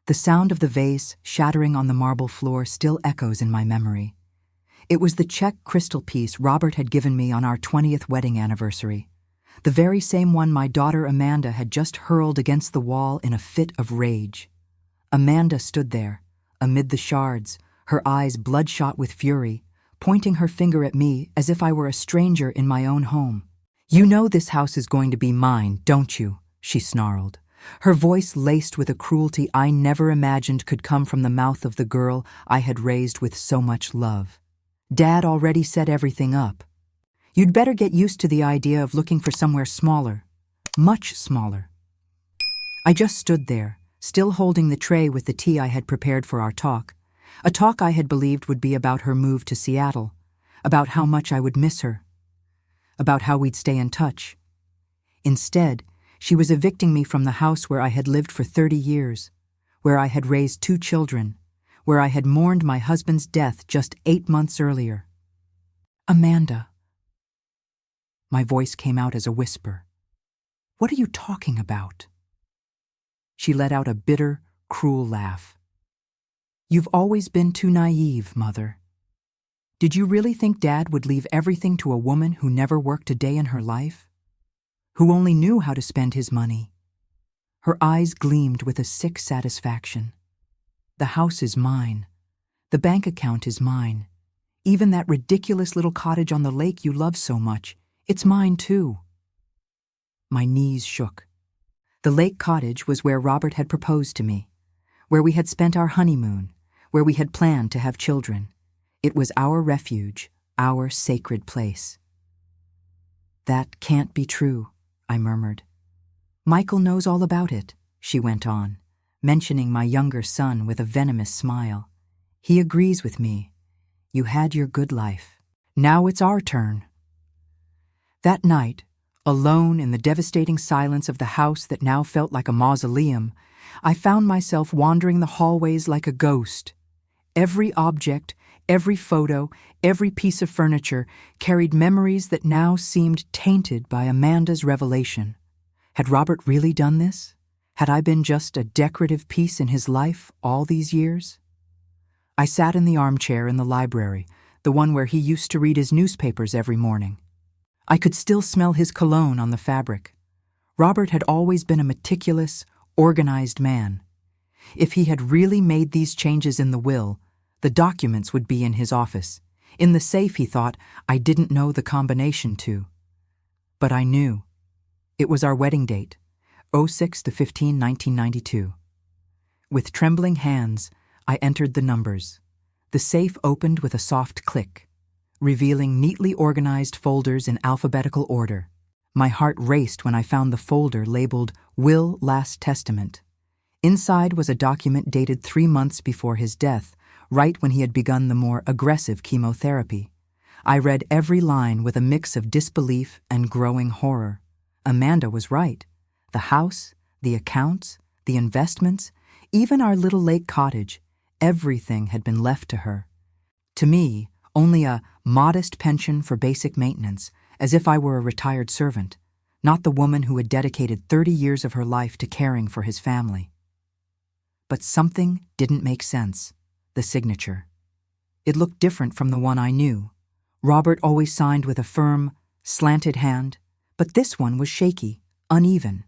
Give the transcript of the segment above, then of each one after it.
The sound of the vase shattering on the marble floor still echoes in my memory. It was the Czech crystal piece Robert had given me on our 20th wedding anniversary, the very same one my daughter Amanda had just hurled against the wall in a fit of rage. Amanda stood there, amid the shards, her eyes bloodshot with fury, pointing her finger at me as if I were a stranger in my own home. "You know this house is going to be mine, don't you?" she snarled, her voice laced with a cruelty I never imagined could come from the mouth of the girl I had raised with so much love. "Dad already set everything up. You'd better get used to the idea of looking for somewhere smaller, much smaller." I just stood there, still holding the tray with the tea I had prepared for our talk, a talk I had believed would be about her move to Seattle, about how much I would miss her, about how we'd stay in touch. Instead, she was evicting me from the house where I had lived for 30 years, where I had raised 2 children, where I had mourned my husband's death just 8 months earlier. "Amanda." My voice came out as a whisper. "What are you talking about?" She let out a bitter, cruel laugh. "You've always been too naive, Mother. Did you really think Dad would leave everything to a woman who never worked a day in her life? Who only knew how to spend his money?" Her eyes gleamed with a sick satisfaction. "The house is mine. The bank account is mine. Even that ridiculous little cottage on the lake you love so much, it's mine too." My knees shook. The lake cottage was where Robert had proposed to me, where we had spent our honeymoon, where we had planned to have children. It was our refuge, our sacred place. "That can't be true," I murmured. "Michael knows all about it," she went on, mentioning my younger son with a venomous smile. "He agrees with me. You had your good life. Now it's our turn." That night, alone in the devastating silence of the house that now felt like a mausoleum, I found myself wandering the hallways like a ghost. Every object, every photo, every piece of furniture carried memories that now seemed tainted by Amanda's revelation. Had Robert really done this? Had I been just a decorative piece in his life all these years? I sat in the armchair in the library, the one where he used to read his newspapers every morning. I could still smell his cologne on the fabric. Robert had always been a meticulous, organized man. If he had really made these changes in the will, the documents would be in his office. In the safe, he thought, I didn't know the combination to. But I knew. It was our wedding date, 06/15/1992. With trembling hands, I entered the numbers. The safe opened with a soft click, revealing neatly organized folders in alphabetical order. My heart raced when I found the folder labeled Will Last Testament. Inside was a document dated 3 months before his death, right when he had begun the more aggressive chemotherapy. I read every line with a mix of disbelief and growing horror. Amanda was right. The house, the accounts, the investments, even our little lake cottage, everything had been left to her. To me, only a modest pension for basic maintenance, as if I were a retired servant, not the woman who had dedicated 30 years of her life to caring for his family. But something didn't make sense. The signature. It looked different from the one I knew. Robert always signed with a firm, slanted hand, but this one was shaky, uneven.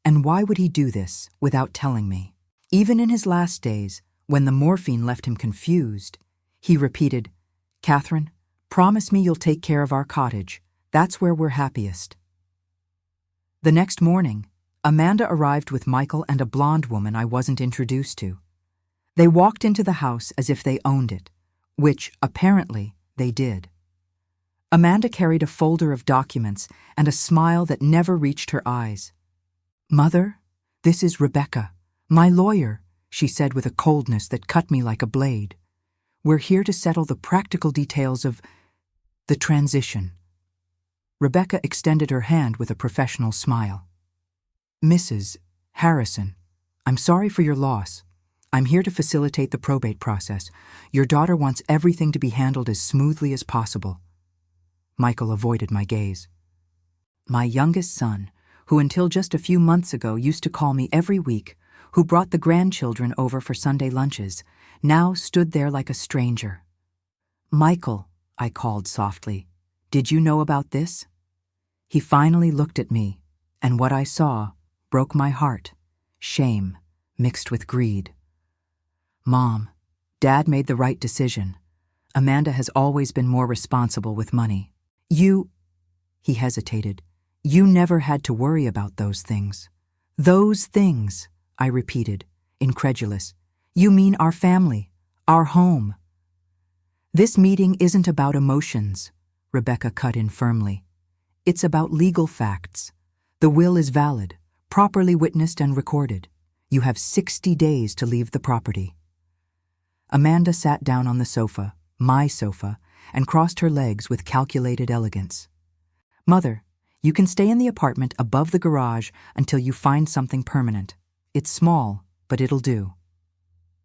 And why would he do this without telling me? Even in his last days, when the morphine left him confused, he repeated, "Catherine, promise me you'll take care of our cottage. That's where we're happiest." The next morning, Amanda arrived with Michael and a blonde woman I wasn't introduced to. They walked into the house as if they owned it, which, apparently, they did. Amanda carried a folder of documents and a smile that never reached her eyes. "Mother, this is Rebecca, my lawyer," she said with a coldness that cut me like a blade. "We're here to settle the practical details of the transition." Rebecca extended her hand with a professional smile. "Mrs. Harrison, I'm sorry for your loss. I'm here to facilitate the probate process. Your daughter wants everything to be handled as smoothly as possible." Michael avoided my gaze. "My youngest son, who until just a few months ago used to call me every week, who brought the grandchildren over for Sunday lunches, now stood there like a stranger. "Michael," I called softly, "did you know about this?" He finally looked at me, and what I saw broke my heart, shame mixed with greed. "Mom, Dad made the right decision. Amanda has always been more responsible with money. He hesitated. "You never had to worry about those things." "Those things," I repeated, incredulous. "You mean our family, our home." "This meeting isn't about emotions," Rebecca cut in firmly. "It's about legal facts. The will is valid, properly witnessed and recorded. You have 60 days to leave the property." Amanda sat down on the sofa, my sofa, and crossed her legs with calculated elegance. "Mother, you can stay in the apartment above the garage until you find something permanent. It's small, but it'll do."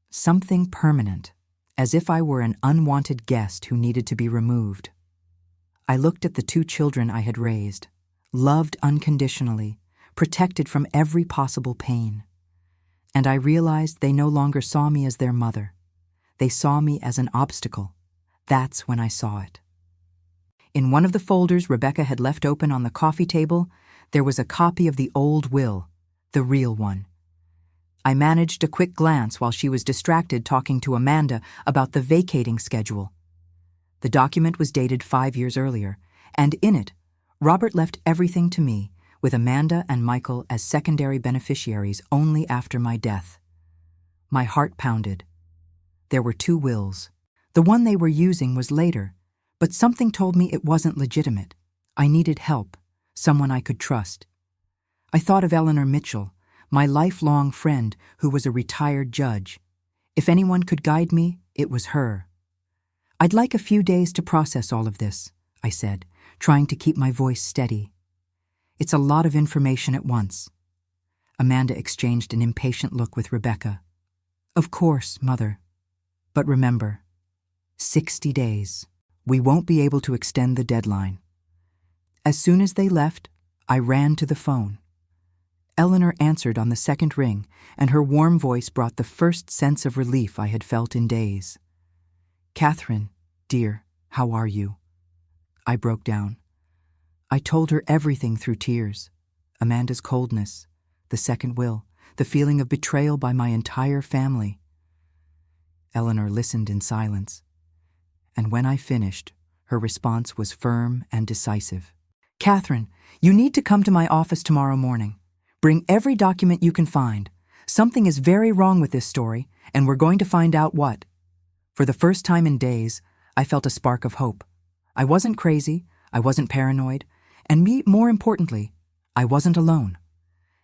Something permanent, as if I were an unwanted guest who needed to be removed. I looked at the 2 children I had raised, loved unconditionally, protected from every possible pain. And I realized they no longer saw me as their mother. They saw me as an obstacle. That's when I saw it. In one of the folders Rebecca had left open on the coffee table, there was a copy of the old will, the real one. I managed a quick glance while she was distracted talking to Amanda about the vacating schedule. The document was dated 5 years earlier, and in it, Robert left everything to me, with Amanda and Michael as secondary beneficiaries only after my death. My heart pounded. There were 2 wills. The one they were using was later, but something told me it wasn't legitimate. I needed help, someone I could trust. I thought of Eleanor Mitchell, my lifelong friend who was a retired judge. If anyone could guide me, it was her. "I'd like a few days to process all of this," I said, trying to keep my voice steady. "It's a lot of information at once." Amanda exchanged an impatient look with Rebecca. "Of course, Mother. But remember, 60 days. We won't be able to extend the deadline." As soon as they left, I ran to the phone. Eleanor answered on the second ring, and her warm voice brought the first sense of relief I had felt in days. "Catherine, dear, how are you?" I broke down. I told her everything through tears. Amanda's coldness, the second will, the feeling of betrayal by my entire family. Eleanor listened in silence. And when I finished, her response was firm and decisive. "Catherine, you need to come to my office tomorrow morning. Bring every document you can find. Something is very wrong with this story, and we're going to find out what." For the first time in days, I felt a spark of hope. I wasn't crazy, I wasn't paranoid, and more importantly, I wasn't alone.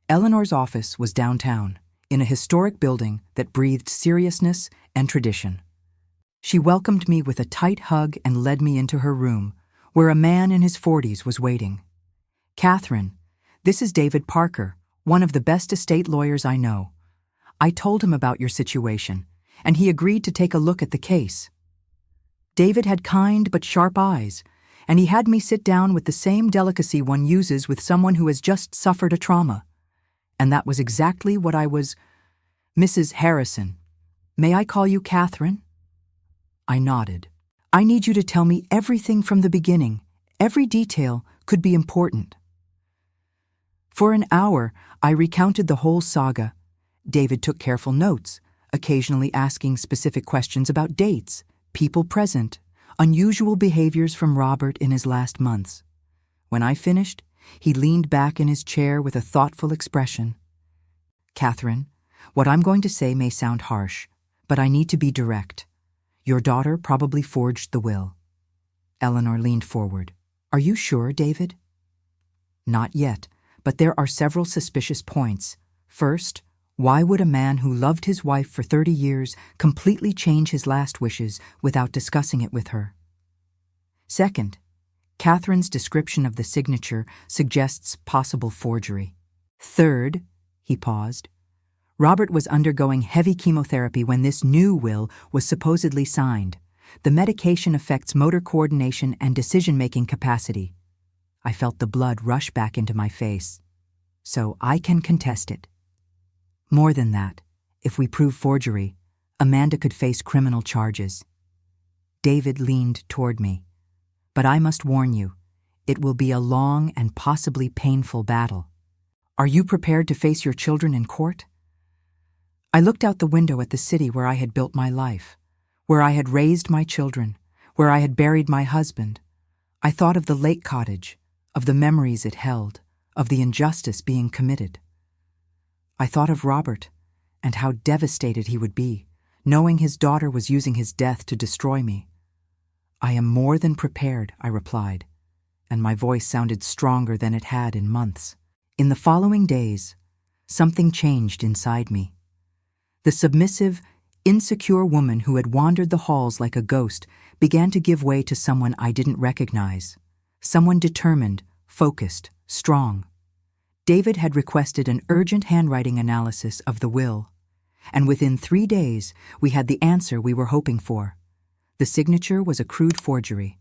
Eleanor's office was downtown, in a historic building that breathed seriousness and tradition. She welcomed me with a tight hug and led me into her room, where a man in his 40s was waiting. "Catherine, this is David Parker, one of the best estate lawyers I know. I told him about your situation, and he agreed to take a look at the case." David had kind but sharp eyes, and he had me sit down with the same delicacy one uses with someone who has just suffered a trauma. And that was exactly what I was. "Mrs. Harrison, may I call you Catherine?" I nodded. "I need you to tell me everything from the beginning. Every detail could be important." For an hour, I recounted the whole saga. David took careful notes, occasionally asking specific questions about dates, people present, unusual behaviors from Robert in his last months. When I finished, he leaned back in his chair with a thoughtful expression. "Catherine, what I'm going to say may sound harsh, but I need to be direct. Your daughter probably forged the will." Eleanor leaned forward. "Are you sure, David?" "Not yet, but there are several suspicious points. First, why would a man who loved his wife for 30 years completely change his last wishes without discussing it with her? Second, Catherine's description of the signature suggests possible forgery. Third," he paused, "Robert was undergoing heavy chemotherapy when this new will was supposedly signed. The medication affects motor coordination and decision-making capacity." I felt the blood rush back into my face. "So I can contest it." More than that, if we prove forgery, Amanda could face criminal charges. David leaned toward me. But I must warn you, it will be a long and possibly painful battle. Are you prepared to face your children in court? I looked out the window at the city where I had built my life, where I had raised my children, where I had buried my husband. I thought of the lake cottage, of the memories it held, of the injustice being committed. I thought of Robert and how devastated he would be, knowing his daughter was using his death to destroy me. I am more than prepared, I replied, and my voice sounded stronger than it had in months. In the following days, something changed inside me. The submissive, insecure woman who had wandered the halls like a ghost began to give way to someone I didn't recognize, someone determined, focused, strong. David had requested an urgent handwriting analysis of the will, and within 3 days we had the answer we were hoping for. The signature was a crude forgery.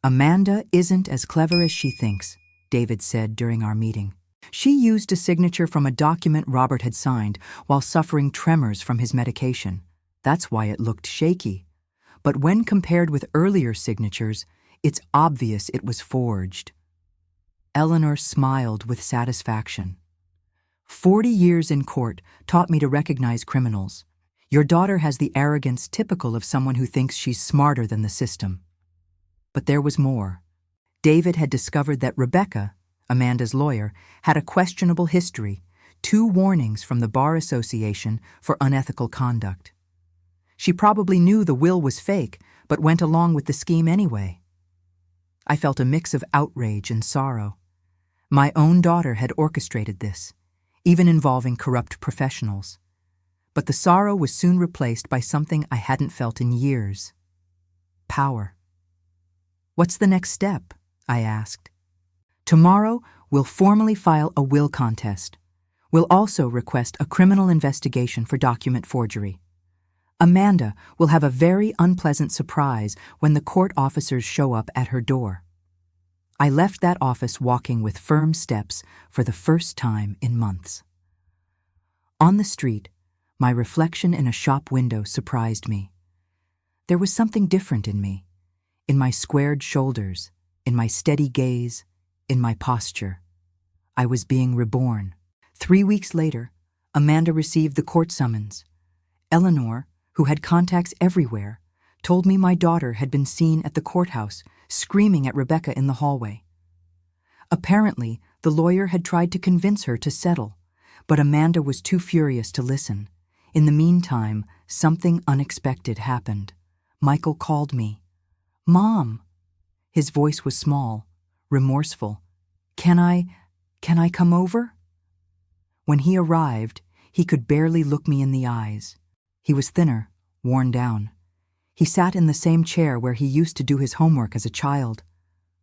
Amanda isn't as clever as she thinks, David said during our meeting. She used a signature from a document Robert had signed while suffering tremors from his medication. That's why it looked shaky. But when compared with earlier signatures, it's obvious it was forged. Eleanor smiled with satisfaction. 40 years in court taught me to recognize criminals. Your daughter has the arrogance typical of someone who thinks she's smarter than the system. But there was more. David had discovered that Rebecca, Amanda's lawyer, had a questionable history, 2 warnings from the Bar Association for unethical conduct. She probably knew the will was fake, but went along with the scheme anyway. I felt a mix of outrage and sorrow. My own daughter had orchestrated this, even involving corrupt professionals. But the sorrow was soon replaced by something I hadn't felt in years. Power. What's the next step? I asked. Tomorrow, we'll formally file a will contest. We'll also request a criminal investigation for document forgery. Amanda will have a very unpleasant surprise when the court officers show up at her door. I left that office walking with firm steps for the first time in months. On the street, my reflection in a shop window surprised me. There was something different in me, in my squared shoulders, in my steady gaze, in my posture. I was being reborn. 3 weeks later, Amanda received the court summons. Eleanor, who had contacts everywhere, told me my daughter had been seen at the courthouse, screaming at Rebecca in the hallway. Apparently, the lawyer had tried to convince her to settle, but Amanda was too furious to listen. In the meantime, something unexpected happened. Michael called me. "Mom." His voice was small, remorseful. Can I come over?" When he arrived, he could barely look me in the eyes. He was thinner, worn down. He sat in the same chair where he used to do his homework as a child.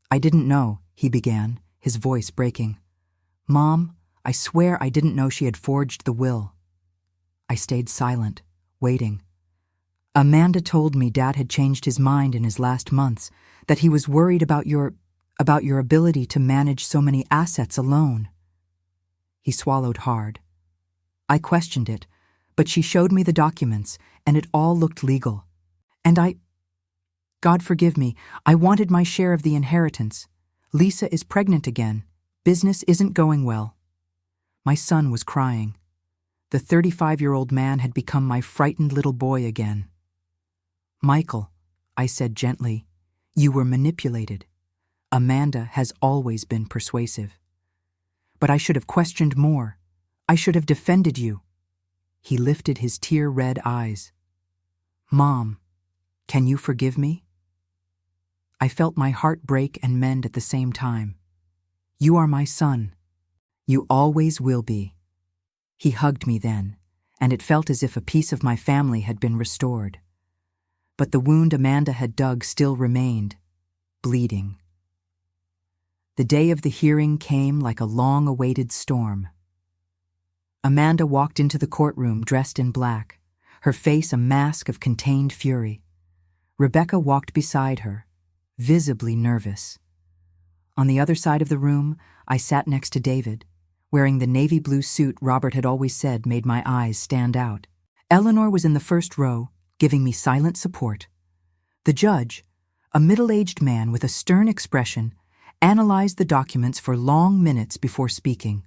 "I didn't know," he began, his voice breaking. "Mom, I swear I didn't know she had forged the will." I stayed silent, waiting. "Amanda told me Dad had changed his mind in his last months, that he was worried about your ability to manage so many assets alone." He swallowed hard. I questioned it, but she showed me the documents, and it all looked legal. And God forgive me, I wanted my share of the inheritance. Lisa is pregnant again. Business isn't going well. My son was crying. The 35-year-old man had become my frightened little boy again. "Michael," I said gently, "you were manipulated. Amanda has always been persuasive. But I should have questioned more. I should have defended you." He lifted his tear-red eyes. "Mom, can you forgive me?" I felt my heart break and mend at the same time. "You are my son. You always will be." He hugged me then, and it felt as if a piece of my family had been restored. But the wound Amanda had dug still remained, bleeding. The day of the hearing came like a long-awaited storm. Amanda walked into the courtroom dressed in black, her face a mask of contained fury. Rebecca walked beside her, visibly nervous. On the other side of the room, I sat next to David. wearing the navy blue suit Robert had always said made my eyes stand out. Eleanor was in the first row, giving me silent support. The judge, a middle-aged man with a stern expression, analyzed the documents for long minutes before speaking.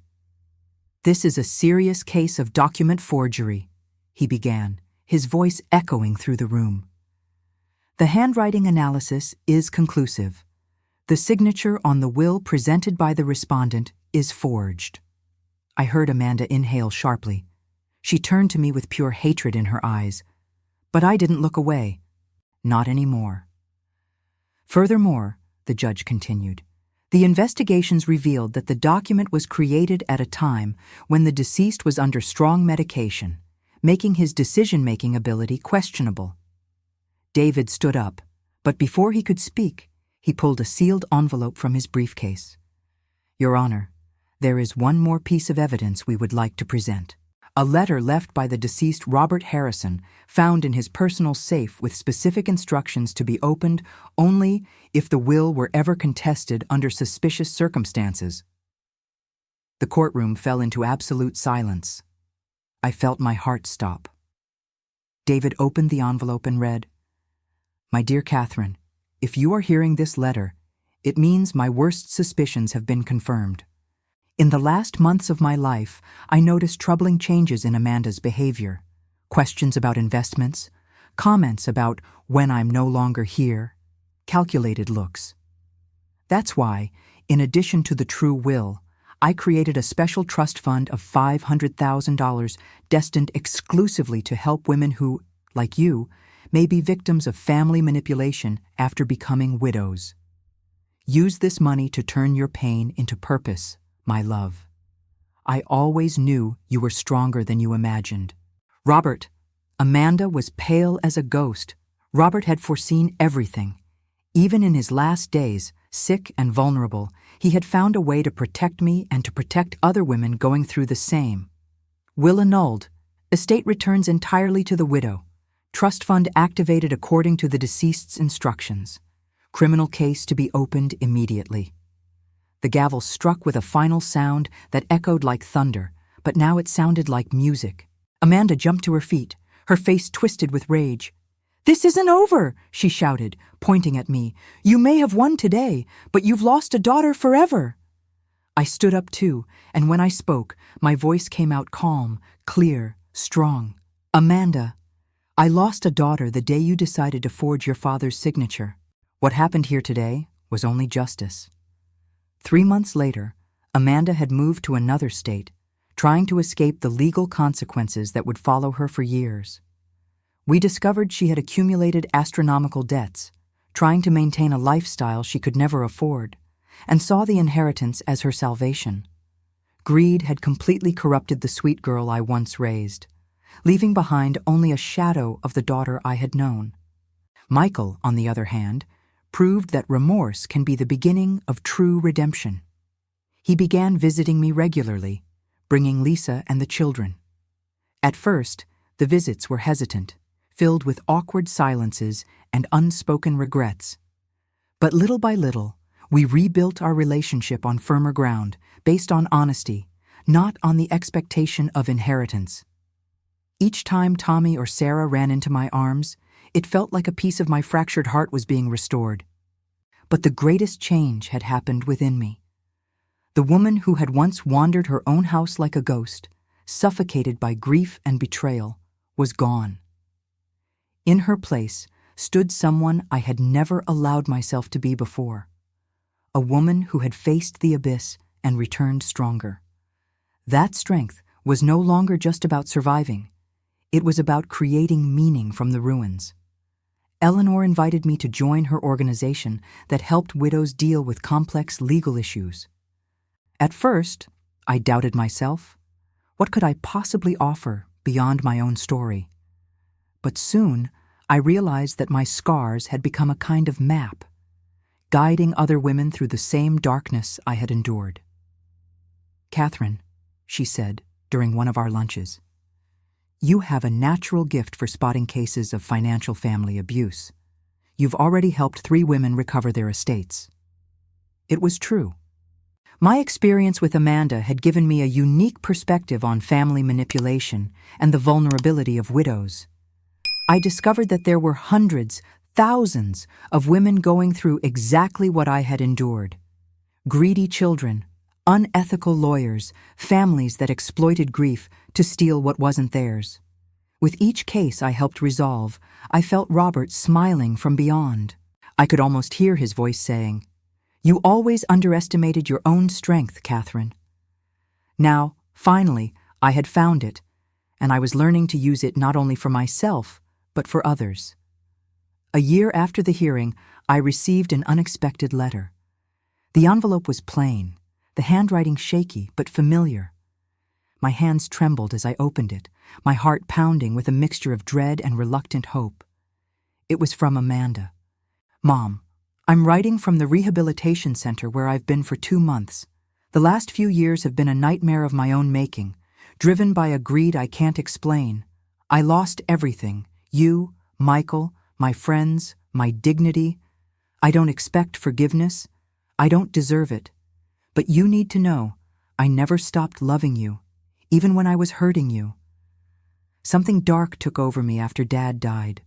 "This is a serious case of document forgery," he began, his voice echoing through the room. "The handwriting analysis is conclusive. The signature on the will presented by the respondent is forged." I heard Amanda inhale sharply. She turned to me with pure hatred in her eyes. But I didn't look away. Not anymore. "Furthermore," the judge continued, "the investigations revealed that the document was created at a time when the deceased was under strong medication, making his decision-making ability questionable." David stood up, but before he could speak, he pulled a sealed envelope from his briefcase. "Your Honor, there is one more piece of evidence we would like to present. A letter left by the deceased Robert Harrison, found in his personal safe with specific instructions to be opened only if the will were ever contested under suspicious circumstances." The courtroom fell into absolute silence. I felt my heart stop. David opened the envelope and read, "My dear Catherine, if you are hearing this letter, it means my worst suspicions have been confirmed. In the last months of my life, I noticed troubling changes in Amanda's behavior. Questions about investments, comments about when I'm no longer here, calculated looks. That's why, in addition to the true will, I created a special trust fund of $500,000 destined exclusively to help women who, like you, may be victims of family manipulation after becoming widows. Use this money to turn your pain into purpose, my love. I always knew you were stronger than you imagined." Robert. Amanda was pale as a ghost. Robert had foreseen everything. Even in his last days, sick and vulnerable, he had found a way to protect me and to protect other women going through the same. "Will annulled. Estate returns entirely to the widow. Trust fund activated according to the deceased's instructions. Criminal case to be opened immediately." The gavel struck with a final sound that echoed like thunder, but now it sounded like music. Amanda jumped to her feet, her face twisted with rage. "This isn't over," she shouted, pointing at me. "You may have won today, but you've lost a daughter forever." I stood up too, and when I spoke, my voice came out calm, clear, strong. "Amanda, I lost a daughter the day you decided to forge your father's signature. What happened here today was only justice." 3 months later, Amanda had moved to another state, trying to escape the legal consequences that would follow her for years. We discovered she had accumulated astronomical debts, trying to maintain a lifestyle she could never afford, and saw the inheritance as her salvation. Greed had completely corrupted the sweet girl I once raised, leaving behind only a shadow of the daughter I had known. Michael, on the other hand, proved that remorse can be the beginning of true redemption. He began visiting me regularly, bringing Lisa and the children. At first, the visits were hesitant, filled with awkward silences and unspoken regrets. But little by little, we rebuilt our relationship on firmer ground, based on honesty, not on the expectation of inheritance. Each time Tommy or Sarah ran into my arms, it felt like a piece of my fractured heart was being restored. But the greatest change had happened within me. The woman who had once wandered her own house like a ghost, suffocated by grief and betrayal, was gone. In her place stood someone I had never allowed myself to be before. A woman who had faced the abyss and returned stronger. That strength was no longer just about surviving. It was about creating meaning from the ruins. Eleanor invited me to join her organization that helped widows deal with complex legal issues. At first, I doubted myself. What could I possibly offer beyond my own story? But soon, I realized that my scars had become a kind of map, guiding other women through the same darkness I had endured. "Catherine," she said during one of our lunches, "you have a natural gift for spotting cases of financial family abuse. You've already helped 3 women recover their estates." It was true. My experience with Amanda had given me a unique perspective on family manipulation and the vulnerability of widows. I discovered that there were hundreds, thousands of women going through exactly what I had endured. Greedy children, unethical lawyers, families that exploited grief to steal what wasn't theirs. With each case I helped resolve, I felt Robert smiling from beyond. I could almost hear his voice saying, "You always underestimated your own strength, Catherine." Now, finally, I had found it, and I was learning to use it not only for myself, but for others. A year after the hearing, I received an unexpected letter. The envelope was plain, the handwriting shaky but familiar. My hands trembled as I opened it, my heart pounding with a mixture of dread and reluctant hope. It was from Amanda. "Mom, I'm writing from the rehabilitation center where I've been for 2 months. The last few years have been a nightmare of my own making, driven by a greed I can't explain. I lost everything, you, Michael, my friends, my dignity. I don't expect forgiveness. I don't deserve it. But you need to know, I never stopped loving you, even when I was hurting you. Something dark took over me after Dad died.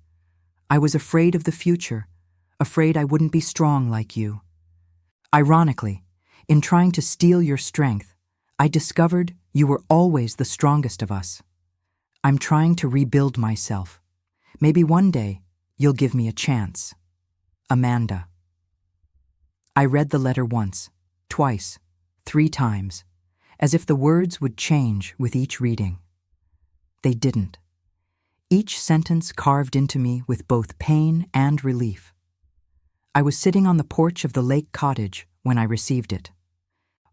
I was afraid of the future, afraid I wouldn't be strong like you. Ironically, in trying to steal your strength, I discovered you were always the strongest of us. I'm trying to rebuild myself. Maybe one day you'll give me a chance. Amanda." I read the letter once, twice, 3 times, as if the words would change with each reading. They didn't. Each sentence carved into me with both pain and relief. I was sitting on the porch of the lake cottage when I received it.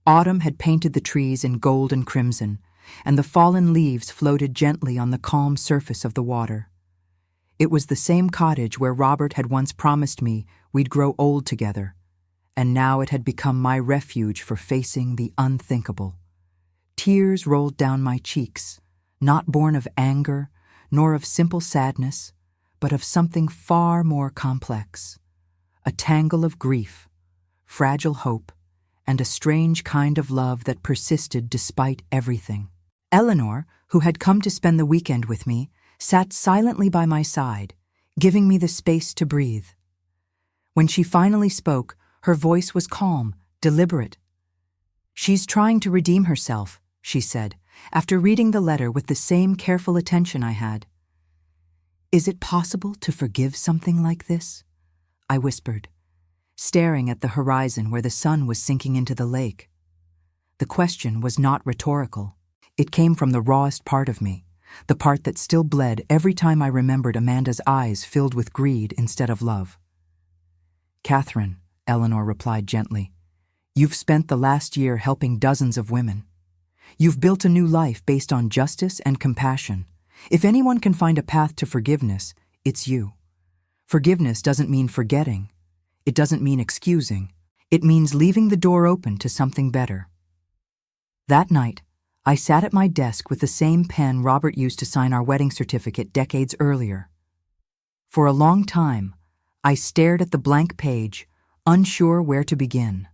Autumn had painted the trees in gold and crimson, and the fallen leaves floated gently on the calm surface of the water. It was the same cottage where Robert had once promised me we'd grow old together, and now it had become my refuge for facing the unthinkable. Tears rolled down my cheeks, not born of anger, nor of simple sadness, but of something far more complex. A tangle of grief, fragile hope, and a strange kind of love that persisted despite everything. Eleanor, who had come to spend the weekend with me, sat silently by my side, giving me the space to breathe. When she finally spoke, her voice was calm, deliberate. "She's trying to redeem herself," she said, after reading the letter with the same careful attention I had. "Is it possible to forgive something like this?" I whispered, staring at the horizon where the sun was sinking into the lake. The question was not rhetorical. It came from the rawest part of me, the part that still bled every time I remembered Amanda's eyes filled with greed instead of love. "Catherine," Eleanor replied gently, "you've spent the last year helping dozens of women. You've built a new life based on justice and compassion. If anyone can find a path to forgiveness, it's you. Forgiveness doesn't mean forgetting. It doesn't mean excusing. It means leaving the door open to something better." That night, I sat at my desk with the same pen Robert used to sign our wedding certificate decades earlier. For a long time, I stared at the blank page, unsure where to begin.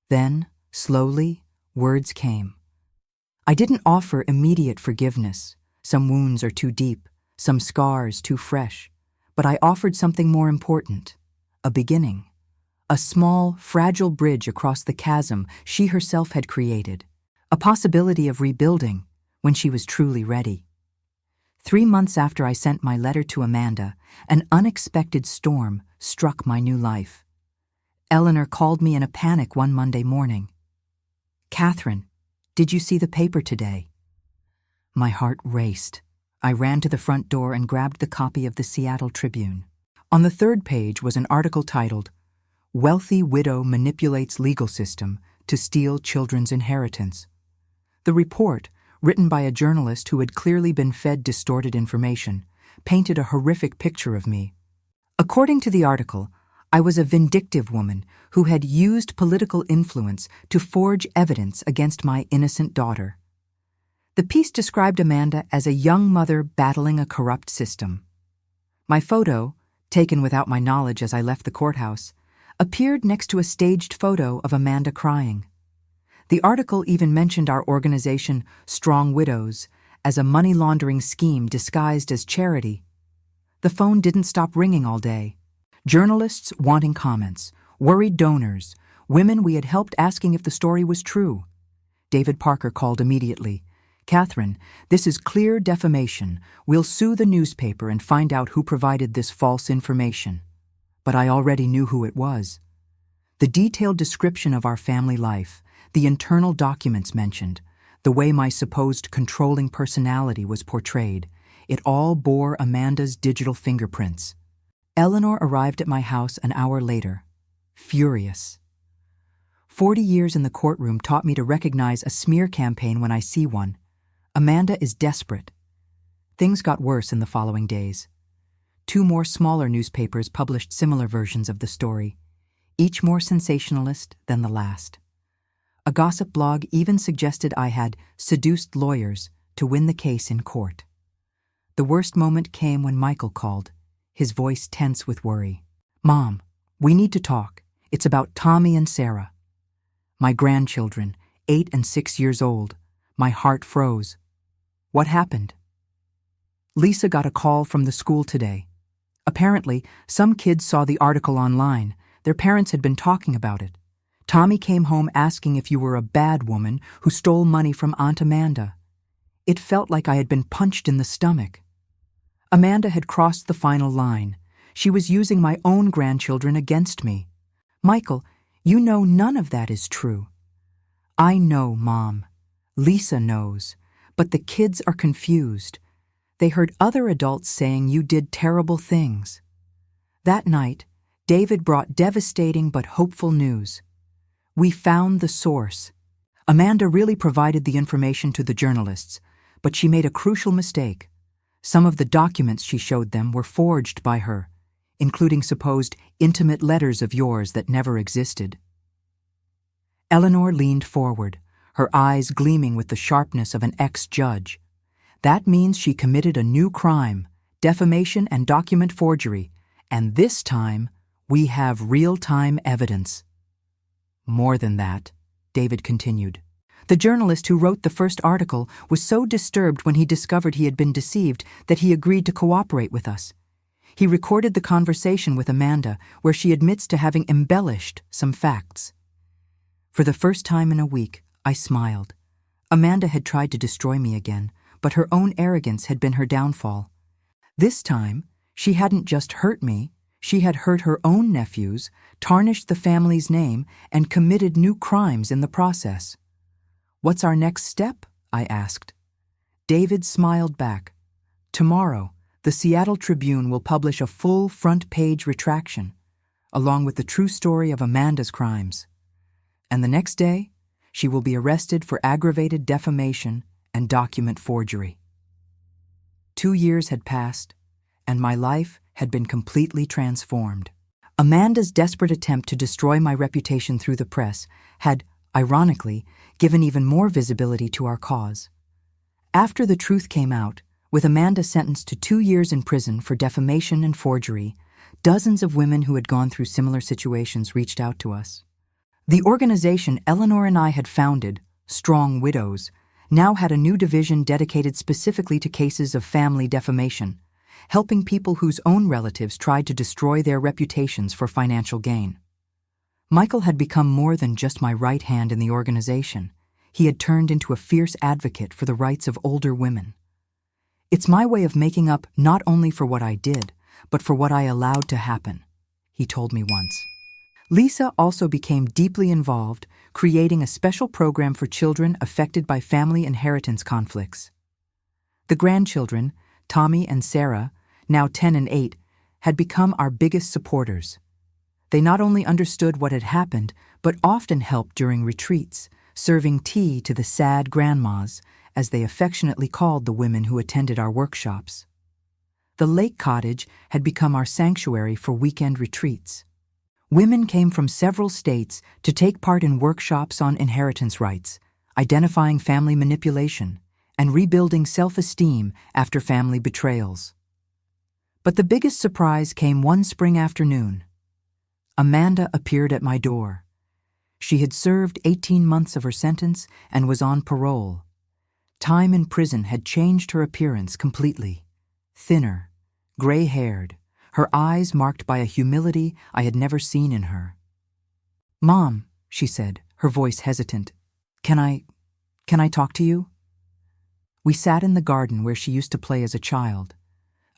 Then, slowly, words came. I didn't offer immediate forgiveness. Some wounds are too deep, some scars too fresh. But I offered something more important, a beginning, a small, fragile bridge across the chasm she herself had created, a possibility of rebuilding when she was truly ready. 3 months after I sent my letter to Amanda, an unexpected storm struck my new life. Eleanor called me in a panic one Monday morning. "Catherine, did you see the paper today?" My heart raced. I ran to the front door and grabbed the copy of the Seattle Tribune. On the 3rd page was an article titled, "Wealthy Widow Manipulates Legal System to Steal Children's Inheritance." The report, written by a journalist who had clearly been fed distorted information, painted a horrific picture of me. According to the article, I was a vindictive woman who had used political influence to forge evidence against my innocent daughter. The piece described Amanda as a young mother battling a corrupt system. My photo, taken without my knowledge as I left the courthouse, appeared next to a staged photo of Amanda crying. The article even mentioned our organization, Strong Widows, as a money laundering scheme disguised as charity. The phone didn't stop ringing all day. Journalists wanting comments, worried donors, women we had helped asking if the story was true. David Parker called immediately. "Catherine, this is clear defamation. We'll sue the newspaper and find out who provided this false information." But I already knew who it was. The detailed description of our family life, the internal documents mentioned, the way my supposed controlling personality was portrayed, it all bore Amanda's digital fingerprints. Eleanor arrived at my house an hour later, furious. 40 years in the courtroom taught me to recognize a smear campaign when I see one. Amanda is desperate. Things got worse in the following days. 2 more smaller newspapers published similar versions of the story, each more sensationalist than the last. A gossip blog even suggested I had seduced lawyers to win the case in court. The worst moment came when Michael called, his voice tense with worry. "Mom, we need to talk. It's about Tommy and Sarah." My grandchildren, 8 and 6 years old. My heart froze. "What happened?" "Lisa got a call from the school today. Apparently, some kids saw the article online. Their parents had been talking about it. Tommy came home asking if you were a bad woman who stole money from Aunt Amanda. It felt like I had been punched in the stomach. Amanda had crossed the final line. She was using my own grandchildren against me. Michael, you know none of that is true." "I know, Mom. Lisa knows. But the kids are confused. They heard other adults saying you did terrible things." That night, David brought devastating but hopeful news. We found the source. Amanda really provided the information to the journalists, but she made a crucial mistake. Some of the documents she showed them were forged by her, including supposed intimate letters of yours that never existed. Eleanor leaned forward, her eyes gleaming with the sharpness of an ex-judge. "That means she committed a new crime, defamation and document forgery, and this time we have real-time evidence." "More than that," David continued. "The journalist who wrote the first article was so disturbed when he discovered he had been deceived that he agreed to cooperate with us. He recorded the conversation with Amanda where she admits to having embellished some facts." For the first time in a week, I smiled. Amanda had tried to destroy me again, but her own arrogance had been her downfall. This time, she hadn't just hurt me, she had hurt her own nephews, tarnished the family's name, and committed new crimes in the process. "What's our next step?" I asked. David smiled back. "Tomorrow, the Seattle Tribune will publish a full front-page retraction, along with the true story of Amanda's crimes. And the next day, she will be arrested for aggravated defamation and document forgery." 2 years had passed, and my life had been completely transformed. Amanda's desperate attempt to destroy my reputation through the press had, ironically, given even more visibility to our cause. After the truth came out, with Amanda sentenced to 2 years in prison for defamation and forgery, dozens of women who had gone through similar situations reached out to us. The organization Eleanor and I had founded, Strong Widows, now had a new division dedicated specifically to cases of family defamation, helping people whose own relatives tried to destroy their reputations for financial gain. Michael had become more than just my right hand in the organization. He had turned into a fierce advocate for the rights of older women. "It's my way of making up not only for what I did, but for what I allowed to happen," he told me once. Lisa also became deeply involved, creating a special program for children affected by family inheritance conflicts. The grandchildren, Tommy and Sarah, now 10 and 8, had become our biggest supporters. They not only understood what had happened, but often helped during retreats, serving tea to the sad grandmas, as they affectionately called the women who attended our workshops. The lake cottage had become our sanctuary for weekend retreats. Women came from several states to take part in workshops on inheritance rights, identifying family manipulation, and rebuilding self-esteem after family betrayals. But the biggest surprise came one spring afternoon. Amanda appeared at my door. She had served 18 months of her sentence and was on parole. Time in prison had changed her appearance completely. Thinner, gray-haired, her eyes marked by a humility I had never seen in her. "Mom," she said, her voice hesitant, Can I talk to you?" We sat in the garden where she used to play as a child.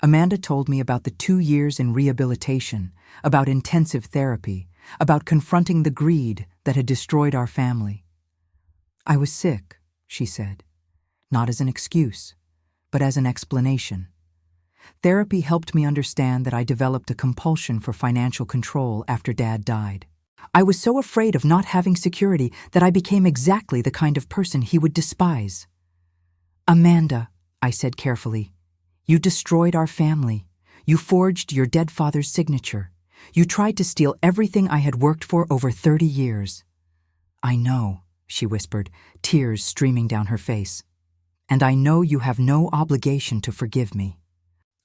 Amanda told me about the 2 years in rehabilitation, about intensive therapy, about confronting the greed that had destroyed our family. "I was sick," she said, not as an excuse, but as an explanation. Therapy helped me understand that I developed a compulsion for financial control after Dad died. I was so afraid of not having security that I became exactly the kind of person he would despise. "Amanda," I said carefully, "you destroyed our family. You forged your dead father's signature. You tried to steal everything I had worked for over 30 years. "I know," she whispered, tears streaming down her face. "And I know you have no obligation to forgive me."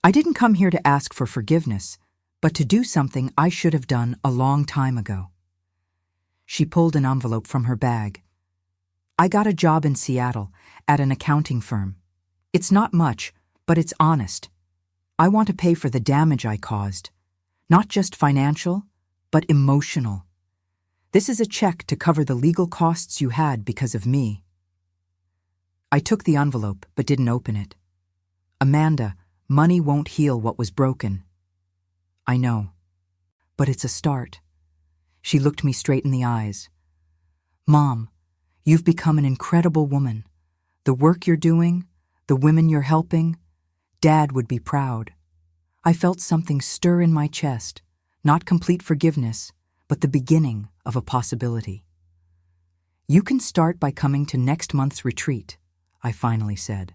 I didn't come here to ask for forgiveness, but to do something I should have done a long time ago. She pulled an envelope from her bag. "I got a job in Seattle at an accounting firm. It's not much, but it's honest. I want to pay for the damage I caused. Not just financial, but emotional. This is a check to cover the legal costs you had because of me." I took the envelope, but didn't open it. "Amanda, money won't heal what was broken." "I know. But it's a start." She looked me straight in the eyes. "Mom, you've become an incredible woman. The work you're doing, the women you're helping, Dad would be proud." I felt something stir in my chest, not complete forgiveness, but the beginning of a possibility. "You can start by coming to next month's retreat," I finally said.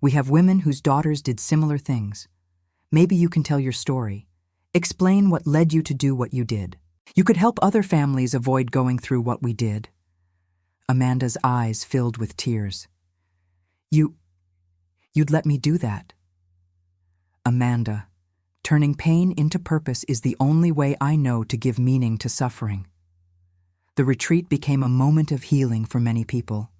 "We have women whose daughters did similar things. Maybe you can tell your story. Explain what led you to do what you did. You could help other families avoid going through what we did." Amanda's eyes filled with tears. You'd let me do that?" "Amanda, turning pain into purpose is the only way I know to give meaning to suffering." The retreat became a moment of healing for many people.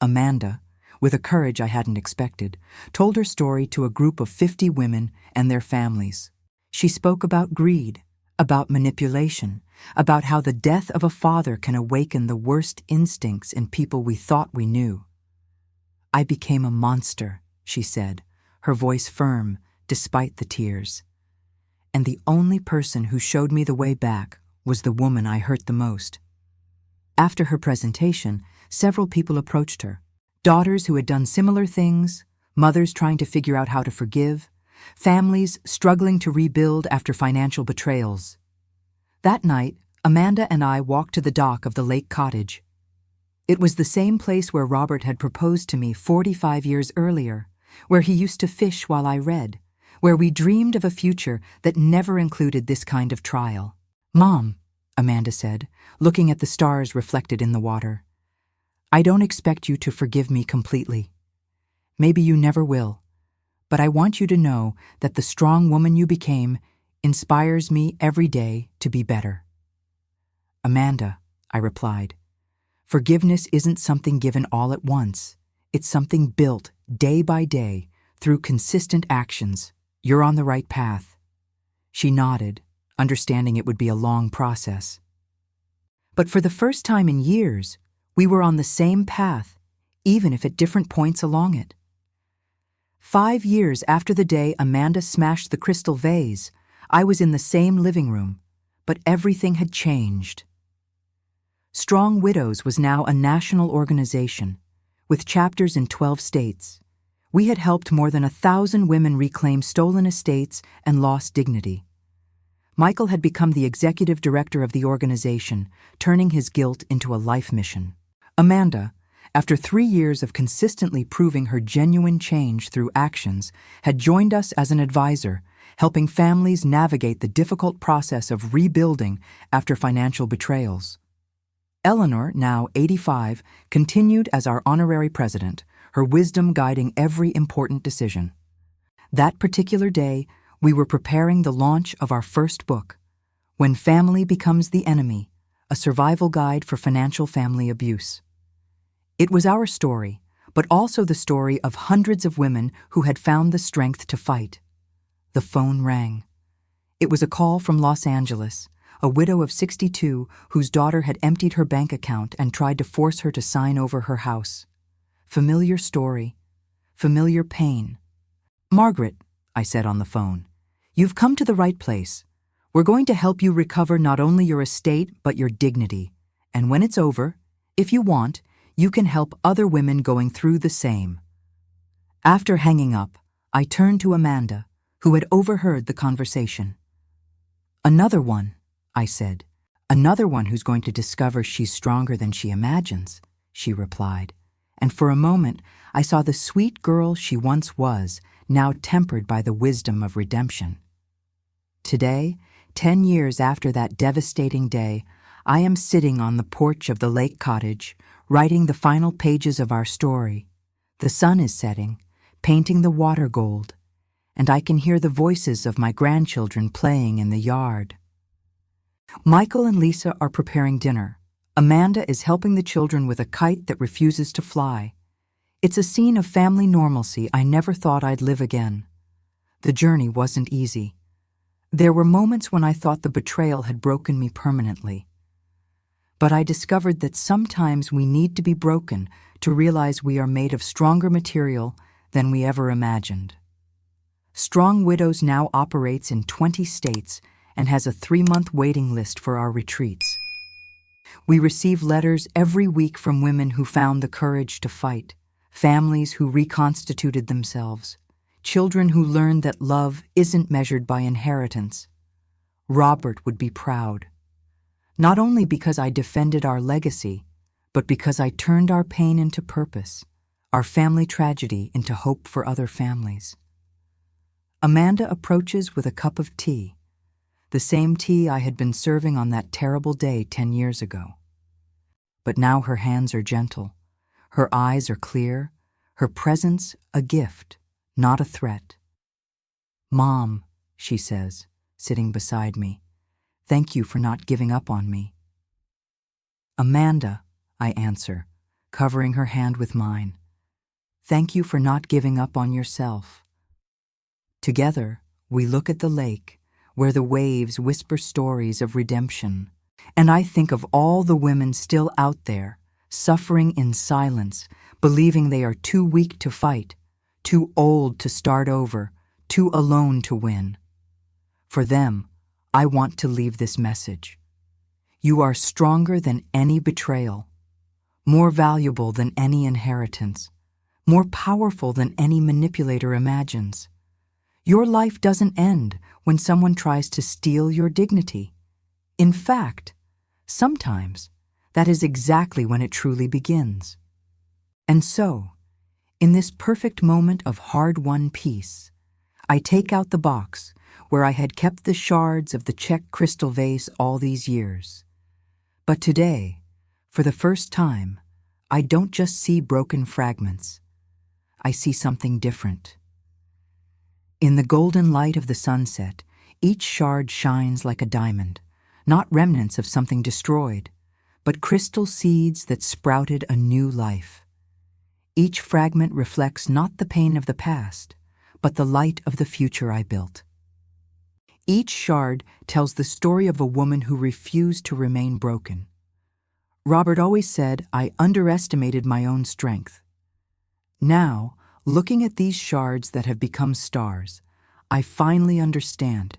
Amanda, with a courage I hadn't expected, told her story to a group of 50 women and their families. She spoke about greed, about manipulation, about how the death of a father can awaken the worst instincts in people we thought we knew. "I became a monster," she said, her voice firm despite the tears. "And the only person who showed me the way back was the woman I hurt the most." After her presentation, several people approached her. Daughters who had done similar things, mothers trying to figure out how to forgive, families struggling to rebuild after financial betrayals. That night, Amanda and I walked to the dock of the lake cottage. It was the same place where Robert had proposed to me 45 years earlier, where he used to fish while I read, where we dreamed of a future that never included this kind of trial. "Mom," Amanda said, looking at the stars reflected in the water, "I don't expect you to forgive me completely. Maybe you never will, but I want you to know that the strong woman you became inspires me every day to be better." "Amanda," I replied, "forgiveness isn't something given all at once. It's something built day by day through consistent actions. You're on the right path." She nodded, understanding it would be a long process. But for the first time in years, we were on the same path, even if at different points along it. 5 years after the day Amanda smashed the crystal vase, I was in the same living room, but everything had changed. Strong Widows was now a national organization, with chapters in 12 states. We had helped more than 1,000 women reclaim stolen estates and lost dignity. Michael had become the executive director of the organization, turning his guilt into a life mission. Amanda, after 3 years of consistently proving her genuine change through actions, had joined us as an advisor, helping families navigate the difficult process of rebuilding after financial betrayals. Eleanor, now 85, continued as our honorary president, her wisdom guiding every important decision. That particular day, we were preparing the launch of our first book, When Family Becomes the Enemy, a survival guide for financial family abuse. It was our story, but also the story of hundreds of women who had found the strength to fight. The phone rang. It was a call from Los Angeles, a widow of 62 whose daughter had emptied her bank account and tried to force her to sign over her house. Familiar story, familiar pain. "Margaret," I said on the phone, "you've come to the right place. We're going to help you recover not only your estate but your dignity. And when it's over, if you want, you can help other women going through the same." After hanging up, I turned to Amanda, who had overheard the conversation. "Another one," I said. "Another one who's going to discover she's stronger than she imagines," she replied. And for a moment, I saw the sweet girl she once was, now tempered by the wisdom of redemption. Today, 10 years after that devastating day, I am sitting on the porch of the lake cottage, writing the final pages of our story. The sun is setting, painting the water gold, and I can hear the voices of my grandchildren playing in the yard. Michael and Lisa are preparing dinner. Amanda is helping the children with a kite that refuses to fly. It's a scene of family normalcy I never thought I'd live again. The journey wasn't easy. There were moments when I thought the betrayal had broken me permanently. But I discovered that sometimes we need to be broken to realize we are made of stronger material than we ever imagined. Strong Widows now operates in 20 states and has a 3-month waiting list for our retreats. We receive letters every week from women who found the courage to fight, families who reconstituted themselves, children who learned that love isn't measured by inheritance. Robert would be proud, not only because I defended our legacy, but because I turned our pain into purpose, our family tragedy into hope for other families. Amanda approaches with a cup of tea, the same tea I had been serving on that terrible day 10 years ago. But now her hands are gentle, her eyes are clear, her presence a gift, not a threat. "Mom," she says, sitting beside me, "thank you for not giving up on me." "Amanda," I answer, covering her hand with mine, "thank you for not giving up on yourself." Together, we look at the lake, where the waves whisper stories of redemption, and I think of all the women still out there, suffering in silence, believing they are too weak to fight, too old to start over, too alone to win. For them, I want to leave this message. You are stronger than any betrayal, more valuable than any inheritance, more powerful than any manipulator imagines. Your life doesn't end when someone tries to steal your dignity. In fact, sometimes that is exactly when it truly begins. And so, in this perfect moment of hard-won peace, I take out the box where I had kept the shards of the Czech crystal vase all these years. But today, for the first time, I don't just see broken fragments. I see something different. In the golden light of the sunset, each shard shines like a diamond, not remnants of something destroyed, but crystal seeds that sprouted a new life. Each fragment reflects not the pain of the past, but the light of the future I built. Each shard tells the story of a woman who refused to remain broken. Robert always said I underestimated my own strength. Now, looking at these shards that have become stars, I finally understand.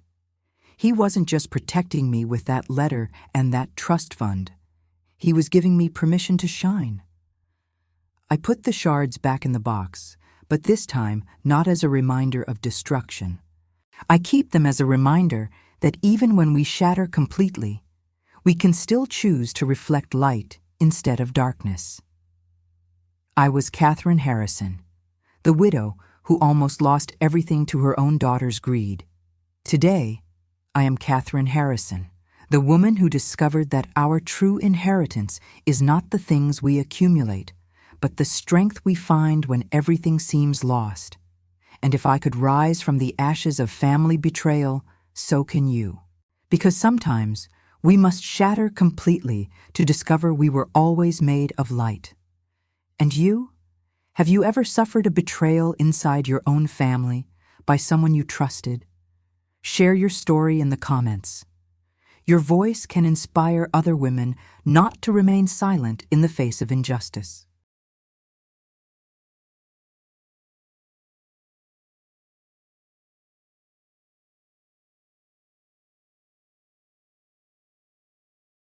He wasn't just protecting me with that letter and that trust fund. He was giving me permission to shine. I put the shards back in the box, but this time not as a reminder of destruction. I keep them as a reminder that even when we shatter completely, we can still choose to reflect light instead of darkness. I was Catherine Harrison, the widow who almost lost everything to her own daughter's greed. Today, I am Catherine Harrison, the woman who discovered that our true inheritance is not the things we accumulate, but the strength we find when everything seems lost. And if I could rise from the ashes of family betrayal, so can you. Because sometimes, We must shatter completely to discover we were always made of light. And you? Have you ever suffered a betrayal inside your own family by someone you trusted? Share your story in the comments. Your voice can inspire other women not to remain silent in the face of injustice.